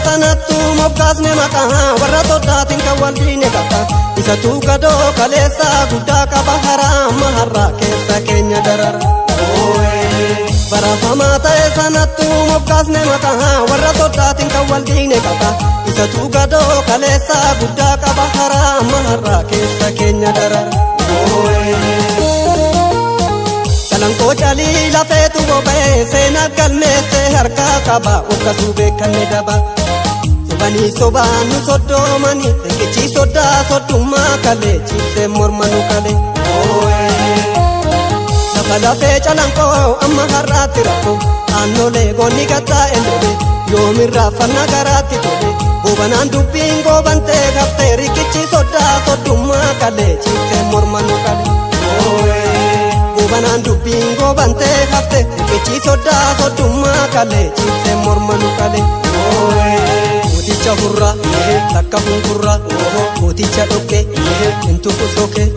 sanattu moggaasne maqaa warra soddaatiin kan wal diine qaba isatu gadoo kaleessa guddaa qaba haraama har'aa keessa keenya darara barafamaa ta'e sanattu moggaasne maqaa warra soddaatiin kan wal diine qaba isatu gadoo kaleessa guddaa qaba haraama har'aa keessa keenya darara Calankoo calii lafeetu boba'ee seenaa galmeessee harkaa qaba okkasuu beekanne daba sobanii sobaan nu soddoomanii riqichi soddaa soddummaa kalee ciibsee morma nu kalee lafa lafee calankoo amma har'aatti rakkoo aannolee goonni gattaa endole yoomirraa fanna garaatti tole goobanaan dubbiin goobantee kaftee riqichi soddaa soddummaa kalee ciibsee morma nu kalee Goobanaan dubbiin goobantee hafte riqichi soddaa soddummaa kalee ciibsee morma nu kalee mooticha hurraa takka hunkurraa mooticha dhoqqee hintu kusokee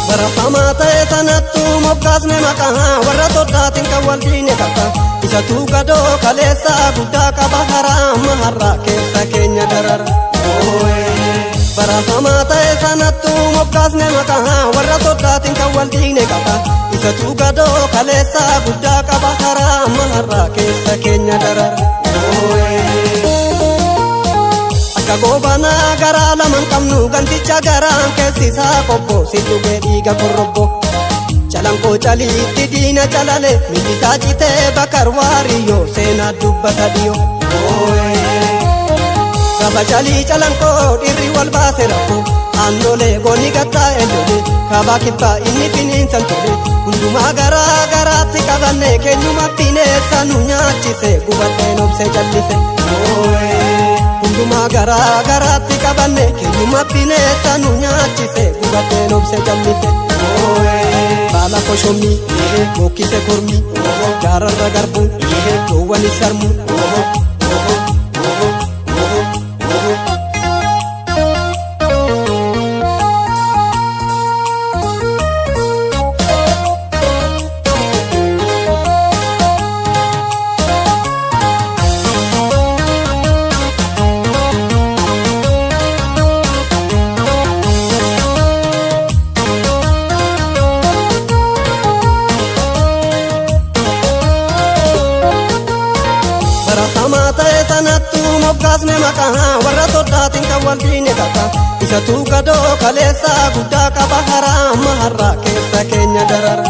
barafamaa ta'e sanattu moggaasne maqaa warra soddaatiin kan wal diine qaba isatu gadoo kaleessa guddaa qaba haraama har'aa keessa keenya darara barafamaa ta'e sanattu moggaasne maqaa warra soddaatiin kan wal diine qaba isatu gadoo kaleessa guddaa qaba haraama har'aa keessa keenya darara Akka goobanaa garaa laman qabnu ganticha garaan keessisaa qobbo si dhugee dhiiga korrobbo Calankoo caliitti diina calale milisaa citee bakar waariyyoo seenaa dubbata dhiyoo Gaba calii calankoo dhirri wal baase rakkoo aannolee goonni gattaa endole kaabaa kibbaa inni finiinsan tole hundumaa garaa garaatti qabanne keenyuma bineessa nu nyaachise gubadheen obsee jallise hundumaa garaa garaatti qabanne keenyuma bineessa nu nyaachise gubadheen obsee jallise baala koshommii bokkise kormii gaararra garbuun doowwani sarmuu barafamaa ta'e sanattu moggaasne maqaa warra soddaatiin kan wal diine qaba isatu gadoo kaleessa guddaa qaba haraama har'aa keessa keenya darara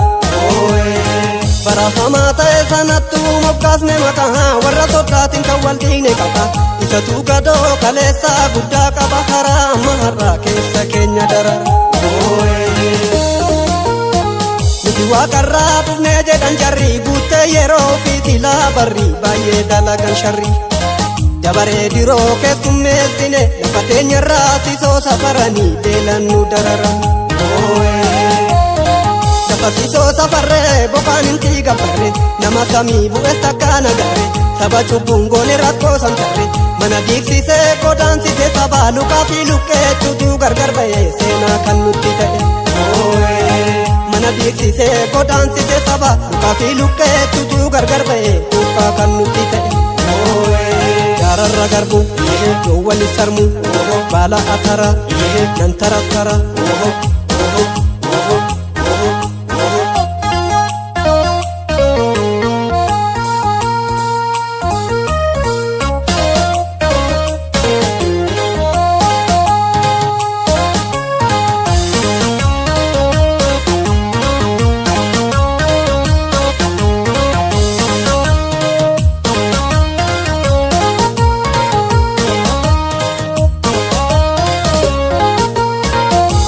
barafamaa ta'e sanattu moggaasne maqaa warra soddaatiin kan wal diine qaba isatu gadoo kaleessa guddaa qaba haraama har'aa keessa keenya darara Waaqarraa dhufnee jedhan jarri guuttee yeroo fi silaa barri baay'ee dalagan sharri dabaree diroo keessummeessine lafa teenyarraa sisoo safaranii beelan nu dararan lafa sisoo safarree bokaan hinti gabbarre nama samii bu'es takka nagarre saba cubbuun goone rakkoo santarre mana diigsisee godaansisee sabaa lukaa fi luqqeettutu gargar ba'ee seenaa kan nutti ta'e mana diigsisee godaansisee saba lukaa fi luqqeettutu gargar ba'ee tuuffaa kan nutti ta'e gaararra garbu doowwani sarmu baala atara nan tarattara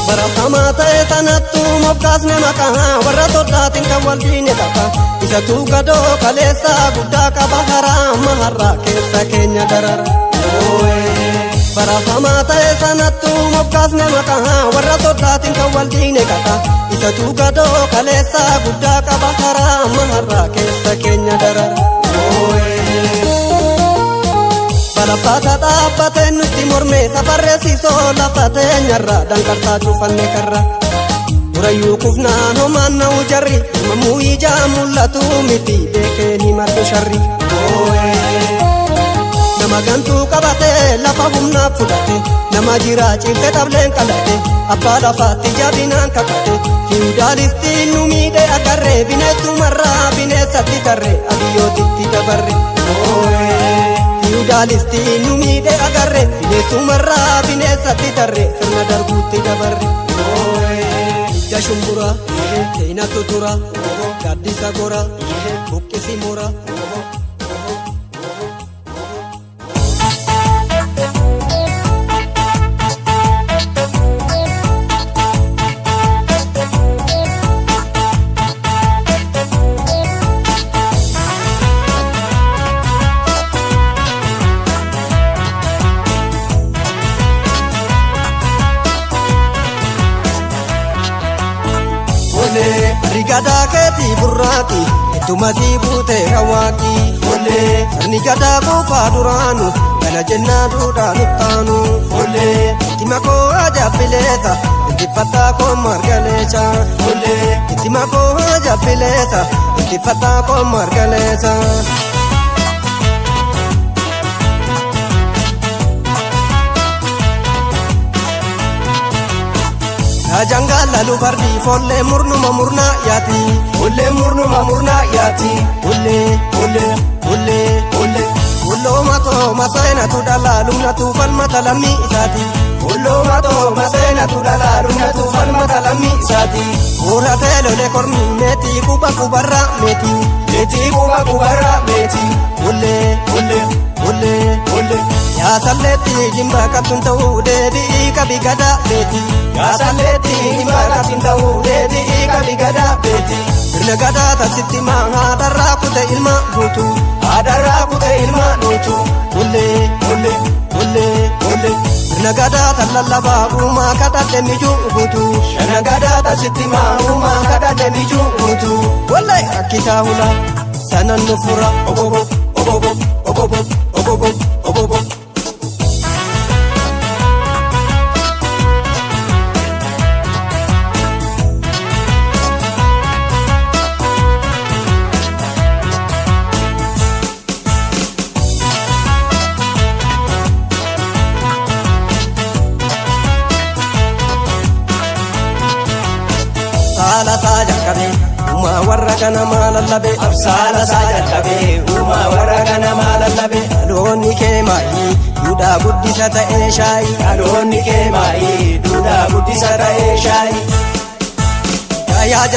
barafamaa ta'e sanattu moggaasne maqaa warra soddaatiin kan wal diine qaba isatu gadoo kaleessa guddaa qaba haraama har'aa keessa keenya darara Karafamaa ta'e sanattu moggaasne maqaa warra soddaatiin kan wal diine qaba. Isatu gadoo kaleessaa guddaa qaba karaa amma har'aa keessa keenya darara. Balabbaata dhaabbateen nutti mormee safarreessisoo lafa teenyarra danqarsaa cufanne karra. Murayyuu kufnaan homaan na'u jarri himamuu ijaa mul'atu miti beekeen himadhu sharri. Nama gantuu qabatee lafa humnaaf fudhate nama jiraa ciibse qableen qalate abbaa lafaatti jabinaan kakate fiwudaalistiin nu miidhe agarree bineensumarraa bineensatti tarree abiyyootitti dabarre. Fiwudaalistiin nu miidhe agarree bineensumarraa bineensatti tarree sirna darbuutti dabarre. Hidda shumburaa seenatu tura gaaddisa gora buqqisi mura. Rigadaa keetii burraati ittuma sii buutee hawaaqi. Sirni gadaa buufaa duraanu kana jennaa duudhaa nuttaanu. Ittima koo ajabbileessa ittiffataa koo margaleessa. Ittima koo ajabbileessa ittiffataa koo margaleessa. Jangala lu fardi folle murnuma murna yati. Murnuma murna yati. Ullo mato masena tu dala lumna tu falmata lammi isati. Ullo mato masena tu dala lumna tu falmata lammi isati. Ora telo le corni meti kuba kubarra meti. Meti kuba kubarra meti. Ya saleti jimba katun tau dedi kabigada beti. Ya saleti jimba katun tau dedi kabigada beti. Sirna gadaa tasitti maa darraa kute ilma guutu. Darraa kute ilma nuutu. Sirna gadaa tallallabaa uumaa kadhadhe mijuu guutu. Sirna gadaa tasitti maa uumaa kadhadhe mijuu guutu. Wallahi akkisaa hula sanan nu fura. Obobo obobo obobo obobo obobo. Saala sajakkabe uma warra ganama lallabe. Saala sajakkabe uma warra ganama lallabe. Dhaloonni kee maayii duudhaa guddisa ta'ee shaayi. Dhaloonni kee maayii duudhaa guddisa ta'ee shaayi. Yaa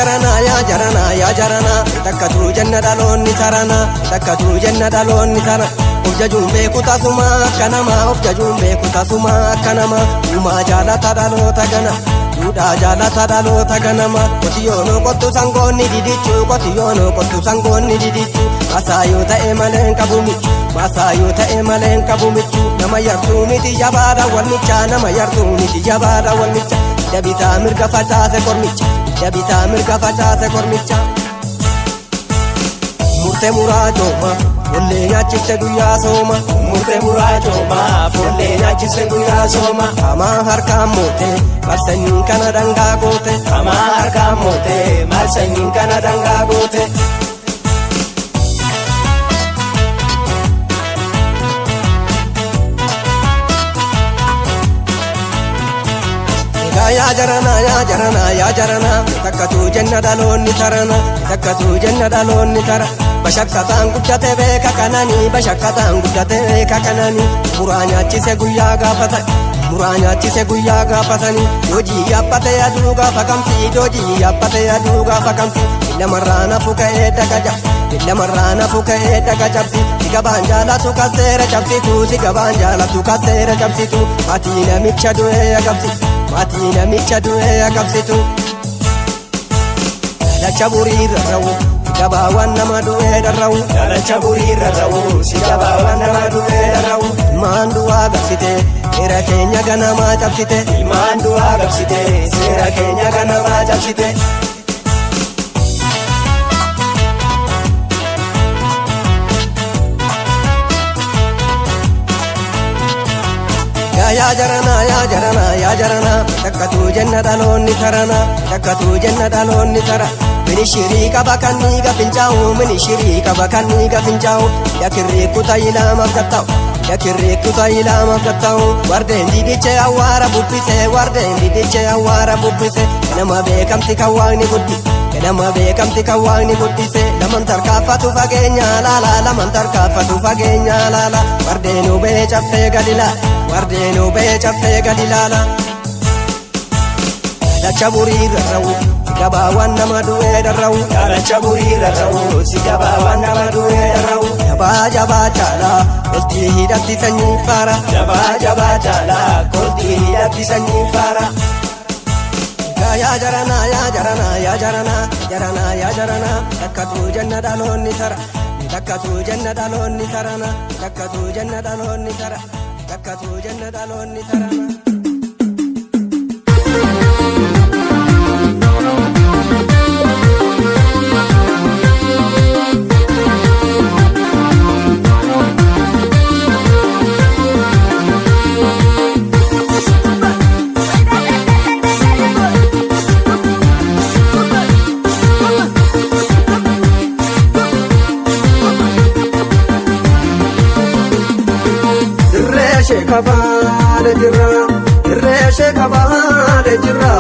jaranaa takkatu jenna dhaloonni sarana. Takkatu jenna dhaloonni sarana. Of jajuun beeku tasuma akka namaa. Of jajuun beeku tasuma akka namaa. Uumaa jaalata dhaloota gana. Duudhaa jaalata dhaloota ganama. Qotiyyoonoo qottu sangoonni didichuu. Qotiyyoonoo qottu sangoonni didichuu. Maasaa yoo ta'e malee hin qabu michuu. Maasaa yoo ta'e malee hin qabu michuu. Nama yartuu miti jabaadha wal michaa. Nama yartuu miti jabaadha wal michaa. Dabitaa mirga facaase kormicha. Dabitaa mirga facaase kormicha. Murtee muraa jooma follee nyaachifte guyyaa sooma. Murtee muraa jooma follee nyaachifte guyyaa sooma. Hamaa harkaan mootee marsanyiin kana dangaa goote. Hamaa harkaan mootee marsanyiin kana dangaa goote. Yaa jaranaa takkatu jenna dhaloonni sarana. Takkatu jenna dhaloonni sara. Bashakkataan guddate beeka kananii. Bashakkataan guddate beeka kananii. Muraa nyaachise guyyaa gaafatan. Muraa nyaachise guyyaa gaafatanii. Doojii yaabbate yaaduu gaafa kamtii. Doojii yaabbate yaaduu gaafa kamtii. Lamarraa nafu ka'ee dagaja. Lamarraa nafu ka'ee dagajabsi. Sigabaan jaalatu kaseera cabsitu. Sigabaan jaalatu kaseera cabsitu. Maatii namicha du'ee agabsitu. Maatii namicha du'ee agabsitu. Dalacha buriirra ta'u sigabaawwan nama du'ee darra'u. Dalacha buriirra ta'u sigabaawwan nama du'ee darra'u. Ilmaan du'aa garsitee dheera seera keenya ganamaa cabsite ilmaan du'aa qabsite seera keenya ganamaa cabsite. yaa jarana takkatu jenna dhaloonni sarana takkatu jenna dhaloonni sara minishirii qaba kan ni gafincaa'u minishirii qaba kan ni gafincaa'u yakirrii kutayilaamaaf gatta'u yakirrii kutayilaamaaf gatta'u wardeen didiche awwaara bubbise wardeen didiche awwaara bubbise nama beekamti kan waaqni guddi nama beekamti kan waaqni guddise laman tarkaanfatu fageenya laala laman tarkaanfatu fageenya laala wardeenuu bee caffee gadi laala wardeenuu bee caffee gadi laala. Dacha burii rarra'u si gabaawwan nama du'ee darra'u dacha burii rarra'u si gabaawwan nama du'ee darra'u jabaa jabaa caalaa koltii hidhatti sanyii faara jabaa jabaa caalaa koltii hidhatti sanyii faara. yaa jarana takkatu jenna dhaloonni sara takkatu jenna dhaloonni sarana takkatu jenna dhaloonni sara takkatu jenna dhaloonni sarana. Kabale jirra irreeshe kabale jirra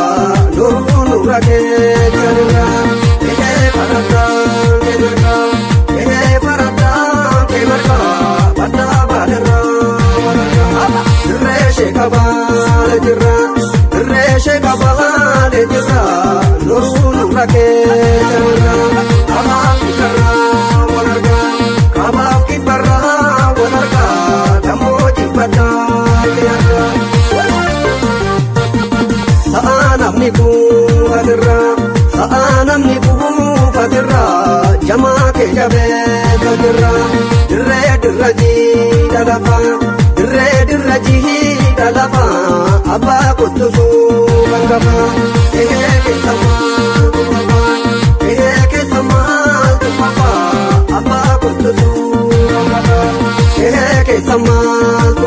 nurra keenya ehee farada kemerka badda balerra irreeshe kabale jirra nurra keenya abaaf kibarra walarga kabaaf kibarra walarga damooti badda. Namni buufatirra jamaa kee jabeekatirra dirree jiidha lafa abbaa kottusuu kan gaba ehee keessa maaltu fafa abbaa kottusuu kan gaba ehee keessa maaltu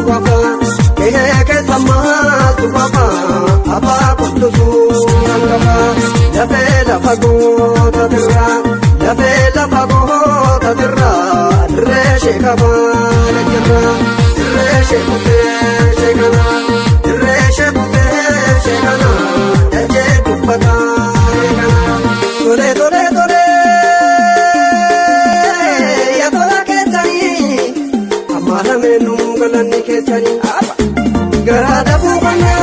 fafa abbaa kottusuu kan gaba. Lafee lafa goota dirra dirree sheekabaa jirra dirree sheekutee sheekana dachee dubbataa eegana tole yaa tola keessanii amma lameenuu galanni keessanii garaa dhabuu kannaa.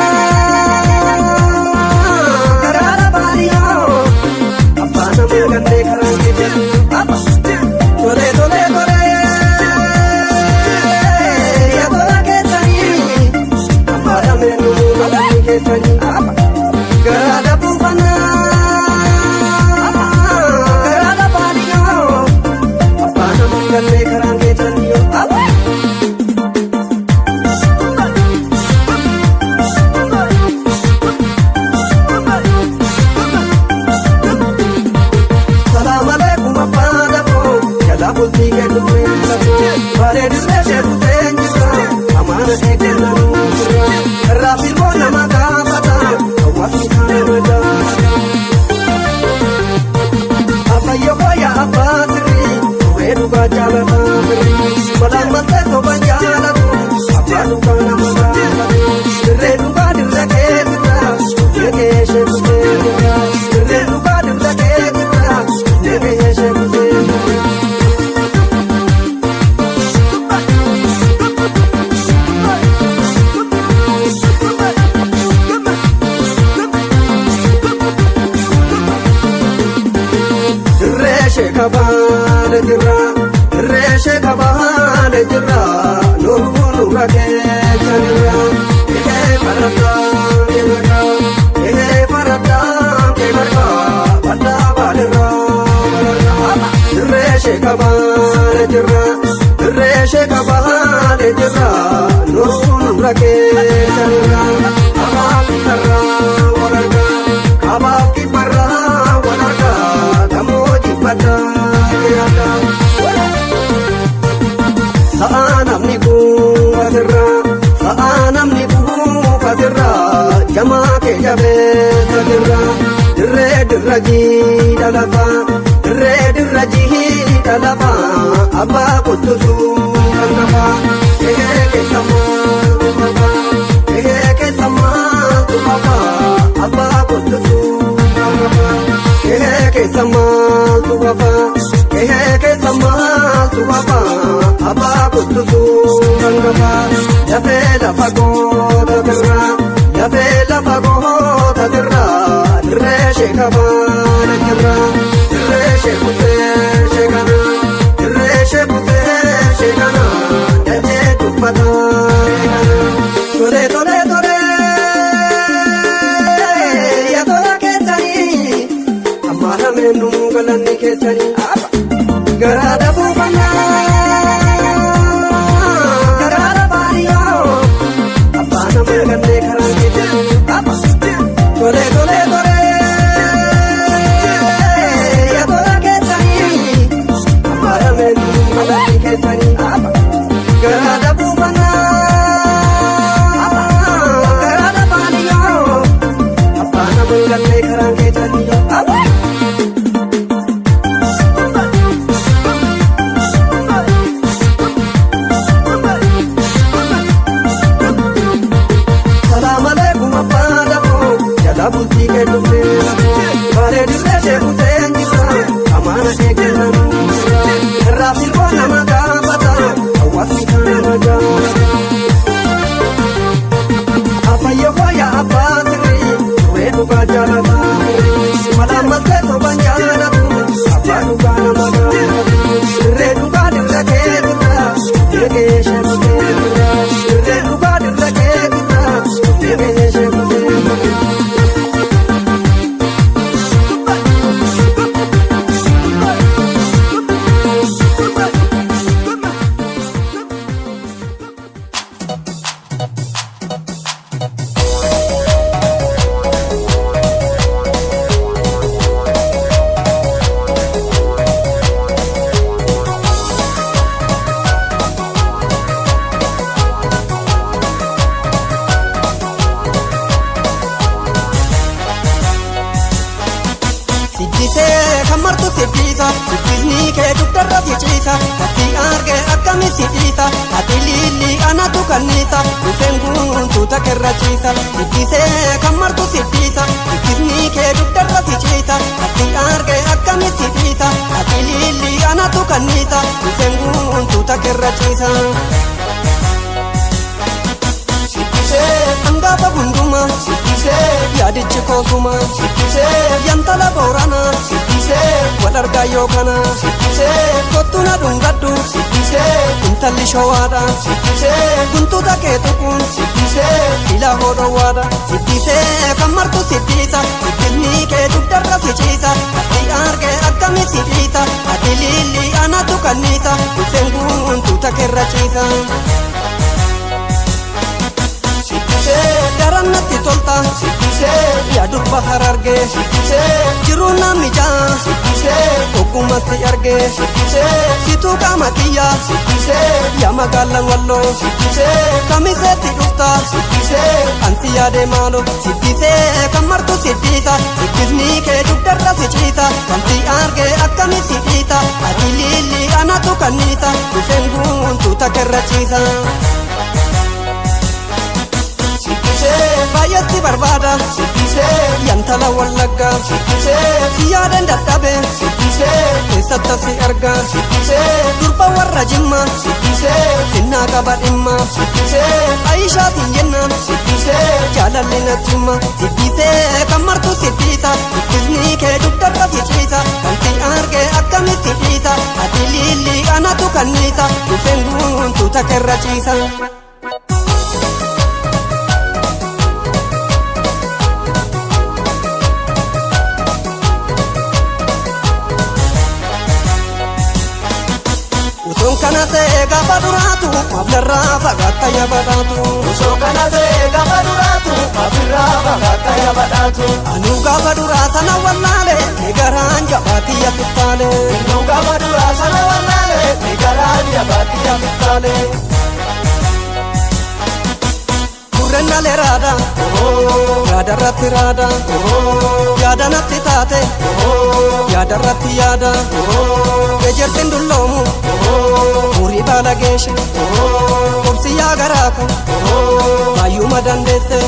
tatirra sa'aa namni buufatirra jamaa kee jabee tatirra dirree dirra jiidha lafa dirree dirra jiidha lafa abbaa kuttusuu kan lafa ehee keessa maaltu fafa ehee keessa maaltu fafa abbaa kuttusuu kan lafa ehee keessa maaltu fafa ehee keessa maaltu fafa abbaa kuttusuu kan lafa lafee lafa goota birra lafee lafa goota birra dirree sheekabaana jirra dirree sheekutee sheekana dirree sheekutee sheekana dachee dubbataa eegana tole tole tole yaa tola keessanii amma lameenuu galanni keessanii garaa dhabuu fannaa garaa baadiyyaa abbaa nama gannee karaa keessanii tole tole tole yaa tola keessanii amma lameenuu galanni keessanii garaa dhabuu fannaa garaa baadiyyaa abbaa nama gannee karaa keessanii bultii kee dhufee bareedinaa sheekutee njifaa amaana eegalan irraa filboo nama gaafata hawaasni kan nama gaafata afayyo fayyaa abbaa tirii turee dhugaa jaalataa malaan maltee toban jaalatu abbaa dhugaa nama gaafatu dirree dhugaa dirra kee dirra dirree sheekutee dirra dirree dhugaa dirra kee dirra dirree sheekutee dirra Siddisni kee dugdarra ficiisa ati arge akkami sidhiisa ati lilli anatu kanniisa dhufeen guuntuuta kerrachiisa siddisee kan martu sidhiisa siddisni kee dugdarra ficiisa ati arge akkami sidhiisa ati lilli anatu kanniisa dhufeen guuntuuta kerrachiisa. Angaafa hundumaa siddisee yaadichi koosuma siddisee yantala booranaa siddisee wal argaa yookana siddisee kottuna dhungadhu siddisee intalli showaadha siddisee guntuuta kee tuquun siddisee ila hodhowwaadha siddisee kan martu siddiisa siddisni kee dugdarra ficiisa ati arge akkami sidhiisa ati lilli anatu kanniisa dhufeen guntuuta kerrachiisa. Darannatti tolta siddisee yaa durba harargee siddisee jiruu namni jaa siddisee oggumatti argee siddisee situu qaama kiyyaa siddisee yaa magaalaan walloo siddisee kamiseetti dhufta siddisee ansi yaadee maaloo siddisee kan martu siddiisa siddisni kee dugdarra ficiisa kanti argee akkami sidhiisa ati lilli anatu kanniisa dhufeen guuntuuta kerrachiisa. Baay'eetti barbaada siddisee yantala wallaggaa siddisee si yaadan dadhabe siddisee keessatti si arga siddisee durba warra jimmaa siddisee sinnaa qaba dhimma siddisee ayishaatiin jennaan siddisee jaalalli natti himma siddisee kan martu siddiisa siddisni kee dugdarra ficiisa kanti arge akkami sidhiisa ati lilli anatu kanniisa dhufeen guuntuuta kerrachiisa. Kana ta'e gaafa duraatu maafirraa fagaatta yaabadhaatu. Osoo kana ta'e gaafa duraatu maafirraa fagaatta yaabadhaatu. Anuu gaafa duraa sana wallaale egaraan jabaatti yaafutaale. Anuu gaafa duraa sana wallaale egaraan jabaatti yaafutaale. malee raada yaada irratti raada yaada natti taate yaada irratti yaada ejertiin dulloomu murii baala geeshe obsi yaa garaaku baay'uma dandeesse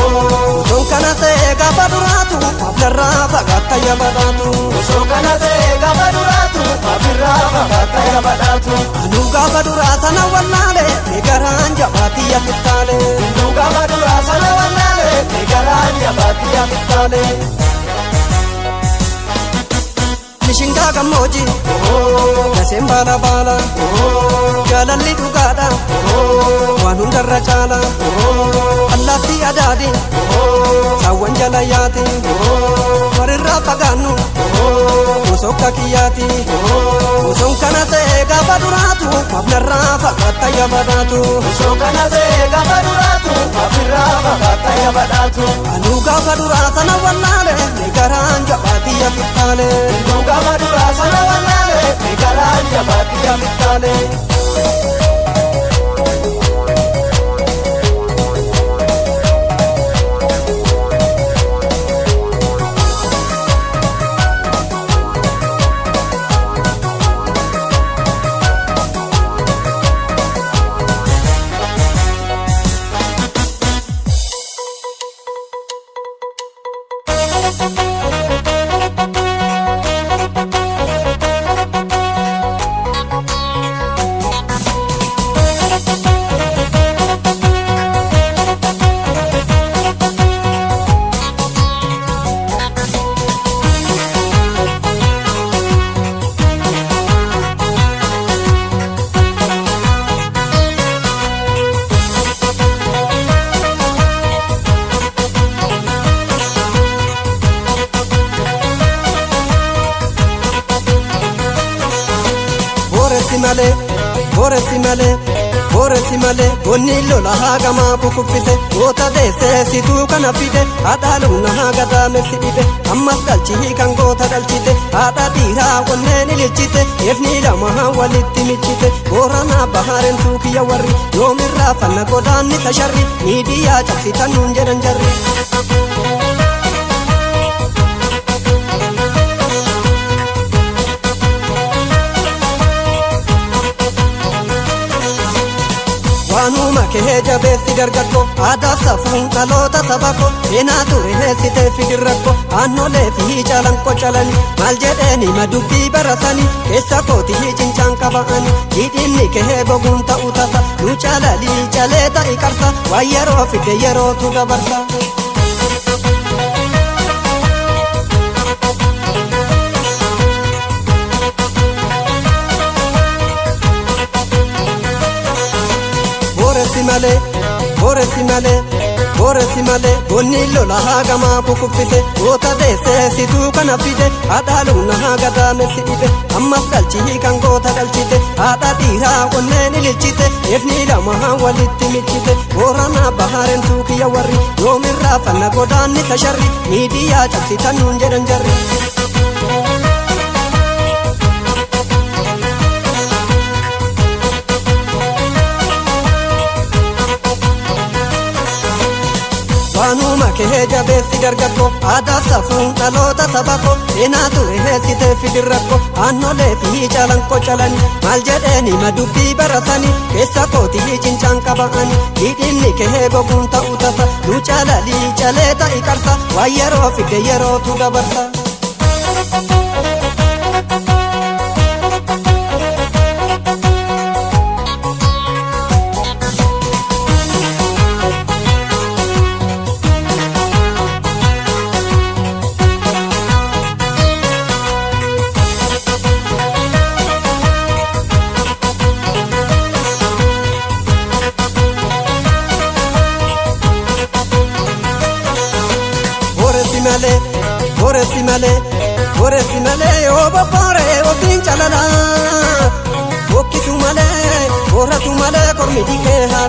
osoo kana ta'e gaafa duraatu ablarraa fagaatta yabadhaatu osoo kana ta'e gaafa duraatu abirraa fagaatta yabadhaatu anuu gaafa duraa sana wallaale egaraan jabaatti yafittaale anuu gaafa duraa sana wallaale egaraan jabaatti yafittaale mishingaa gammoojii gaseen baala baala jaalalli dhugaadha waan hundarra caala allaattii adaadii saawwan jala yaati warirraa fagaannu osokka kiyyaati osoon kana ta'e gaafa duraatu ablarraa fagaatta yabadhaatu osoo kana ta'e gaafa duraatu abirraa fagaatta yabadhaatu anuu gaafa duraa sana wallaale egaraan jabaatti yafittaale anuu gaafa duraa sana wallaale egaraan jabaatti yafittaale Booresi malee bonni lola hagamaa kukuffise goota deessee situu kana fide haadhaaluun na hagadaamessi dhibe ammas dhalchii kan goota dhalchite haadha dhiiraa wanneen ililchite eefni lama walitti michite booranaa bahaaren tuukiyya warri yoomirraa fanna godaanni tasharri miidiyaa cabsitan nuun jedhan jarri. waanuma kee jabeessi dargaggo aadaaf safuun dhaloota sabakko seenaa ture heessitee fidirrakko aannolee fi calanqo calani maal jedheeni madubbii barasani keessa kootii cincaan qaba'ani hidhiinni kee goguun ta'u tasa nu caalalii calee ta'i qarsa waan yeroo fide yerootu dabarsa. Booresi malee bonni lola hagamaa kukuffise goota deessee situu kana fide haadhaaluun na hagadaamessi dhibe ammas dhalchii kan goota dhalchite haadha dhiiraa wanneen ililchite eefni lama walitti michite booranaa bahaaren tuukiyya warri yoomirraa fanna godaanni tasharri miidiyaa cabsitan nuun jedhan jarri. waanuma kee jabeessi dargaggo aadaaf safuun dhaloota sabakko seenaa ture heessitee fidirrakko aannolee fi calanqo calani maal jedheeni madubbii barasani keessa kootii cincaan qaba'ani hidhiinni kee goguun ta'u tasa nu caalalii calee ta'i qarsa waan yeroo fide yerootu dabarsa. Booresi malee yoo bobbooree ofiin calala bokkisu malee booratu malee kormi dhikee haa